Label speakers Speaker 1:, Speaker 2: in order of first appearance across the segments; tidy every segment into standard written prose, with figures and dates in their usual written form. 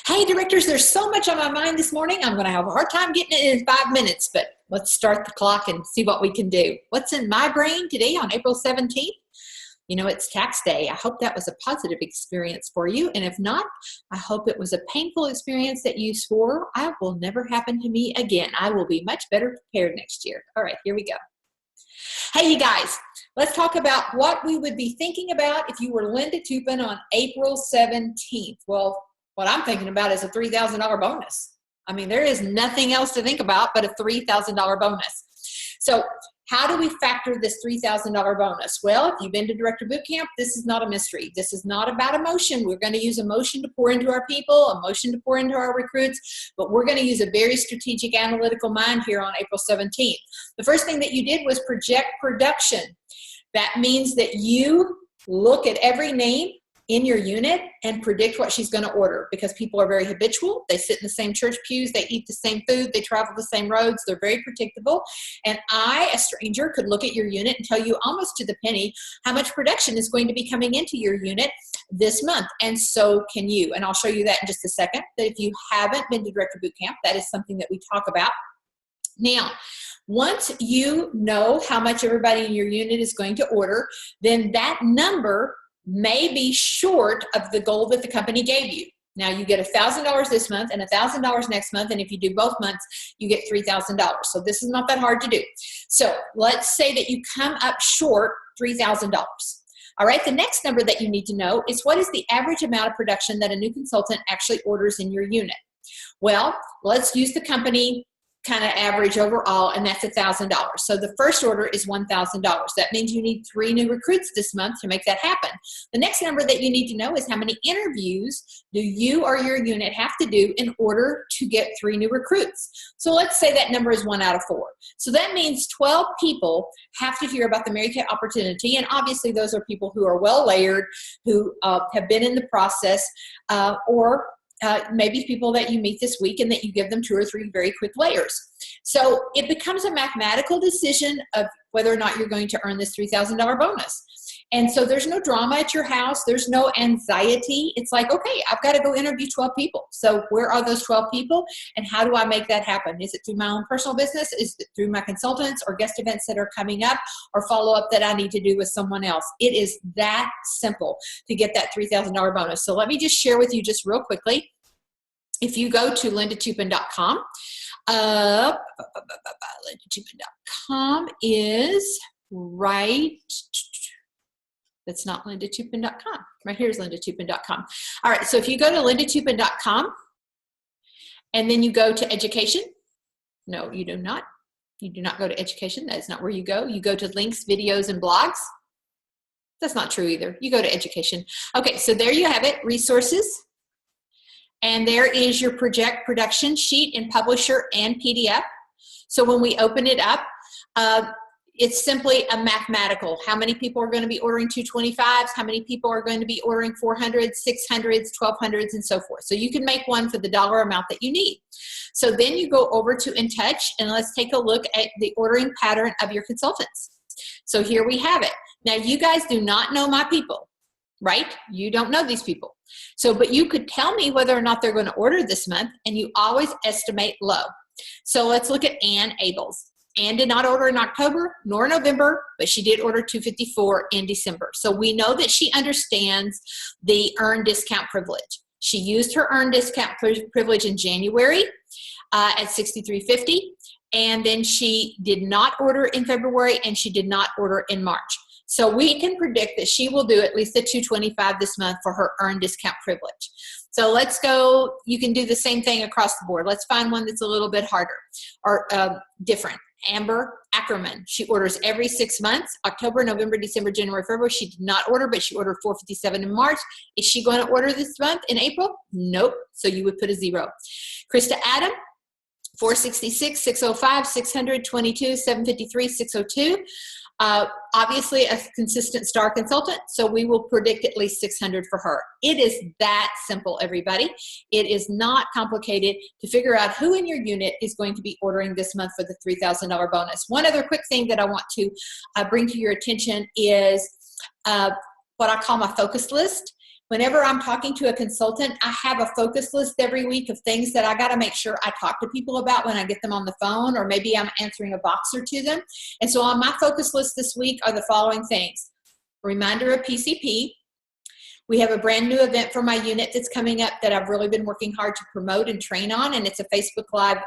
Speaker 1: Hey, directors, there's so much on my mind this morning. I'm going to have a hard time getting it in 5 minutes, but let's start the clock and see what we can do. What's in my brain today on April 17th? You know, it's tax day. I hope that was a positive experience for you. And if not, I hope it was a painful experience that you swore, I will never happen to me again. I will be much better prepared next year. All right, here we go. Hey, you guys, let's talk about what we would be thinking about if you were Linda Toupin on April 17th. Well, what I'm thinking about is a $3,000 bonus. I mean, there is nothing else to think about but a $3,000 bonus. So how do we factor this $3,000 bonus? Well, if you've been to Director Boot Camp, this is not a mystery. This is not about emotion. We're going to use emotion to pour into our people, emotion to pour into our recruits, but we're going to use a very strategic analytical mind here on April 17th. The first thing that you did was project production. That means that you look at every name in your unit and predict what she's going to order, because people are very habitual. They sit in the same church pews, they eat the same food, they travel the same roads, they're very predictable. And I, a stranger, could look at your unit and tell you almost to the penny how much production is going to be coming into your unit this month, and so can you. And I'll show you that in just a second. That if you haven't been to Director Boot Camp, that is something that we talk about. Now, once you know how much everybody in your unit is going to order, then that number may be short of the goal that the company gave you. Now you get $1,000 this month and $1,000 next month, and if you do both months, you get $3,000. So this is not that hard to do. So let's say that you come up short $3,000. All right, the next number that you need to know is what is the average amount of production that a new consultant actually orders in your unit? Well, let's use the company kind of average overall, and that's $1,000. So the first order is $1,000. That means you need 3 new recruits this month to make that happen. The next number that you need to know is how many interviews do you or your unit have to do in order to get 3 new recruits. So let's say that number is 1 out of 4. So that means 12 people have to hear about the Mary Kay opportunity, and obviously those are people who are well layered, who have been in the process, or maybe people that you meet this week and that you give them 2 or 3 very quick layers. So it becomes a mathematical decision of whether or not you're going to earn this $3,000 bonus. And so there's no drama at your house. There's no anxiety. It's like, okay, I've got to go interview 12 people. So where are those 12 people, and how do I make that happen? Is it through my own personal business? Is it through my consultants or guest events that are coming up, or follow-up that I need to do with someone else? It is that simple to get that $3,000 bonus. So let me just share with you just real quickly. If you go to lindatoupin.com, lindatoupin.com is right, that's not lindatoupin.com. Right here is lindatoupin.com. All right, so if you go to lindatoupin.com and then you go to education, no, you do not. You do not go to education. That is not where you go. You go to links, videos, and blogs. That's not true either. You go to education. Okay, so there you have it, resources. And there is your project production sheet in Publisher and PDF. So when we open it up, it's simply a mathematical. How many people are going to be ordering 225s? How many people are going to be ordering 400s, 600s, 1200s, and so forth. So you can make one for the dollar amount that you need. So then you go over to In Touch, and let's take a look at the ordering pattern of your consultants. So here we have it. Now you guys do not know my people, right? You don't know these people. So, but you could tell me whether or not they're going to order this month, and you always estimate low. So let's look at Ann Abels. Ann did not order in October nor November, but she did order 254 in December. So we know that she understands the earned discount privilege. She used her earned discount privilege in January at $63.50, and then she did not order in February, and she did not order in March. So we can predict that she will do at least the 225 this month for her earned discount privilege. So let's go, you can do the same thing across the board. Let's find one that's a little bit harder or different. Amber Ackerman, she orders every 6 months, October, November, December, January, February. She did not order, but she ordered 457 in March. Is she going to order this month in April? Nope. So you would put a 0. Krista Adam, 466, 605, 622, 753, 602. Obviously a consistent star consultant, so we will predict at least 600 for her. It is that simple, everybody. It is not complicated to figure out who in your unit is going to be ordering this month for the $3,000 bonus. One other quick thing that I want to bring to your attention is what I call my focus list. Whenever I'm talking to a consultant, I have a focus list every week of things that I got to make sure I talk to people about when I get them on the phone, or maybe I'm answering a boxer to them. And so on my focus list this week are the following things. Reminder of PCP. We have a brand new event for my unit that's coming up that I've really been working hard to promote and train on, and it's a Facebook Live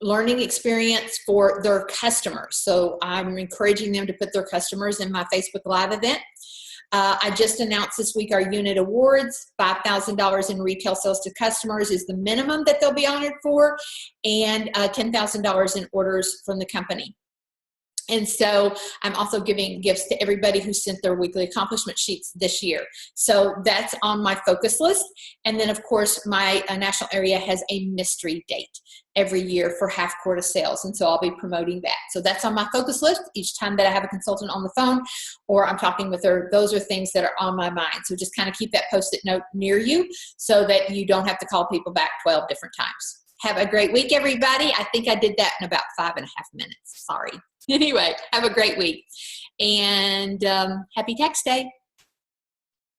Speaker 1: learning experience for their customers. So I'm encouraging them to put their customers in my Facebook Live event. I just announced this week our unit awards. $5,000 in retail sales to customers is the minimum that they'll be honored for, and $10,000 in orders from the company. And so I'm also giving gifts to everybody who sent their weekly accomplishment sheets this year. So that's on my focus list. And then, of course, my national area has a mystery date every year for half quota sales. And so I'll be promoting that. So that's on my focus list each time that I have a consultant on the phone or I'm talking with her. Those are things that are on my mind. So just kind of keep that Post-it note near you so that you don't have to call people back 12 different times. Have a great week, everybody. I think I did that in about 5.5 minutes. Sorry. Anyway, have a great week. And happy tax day.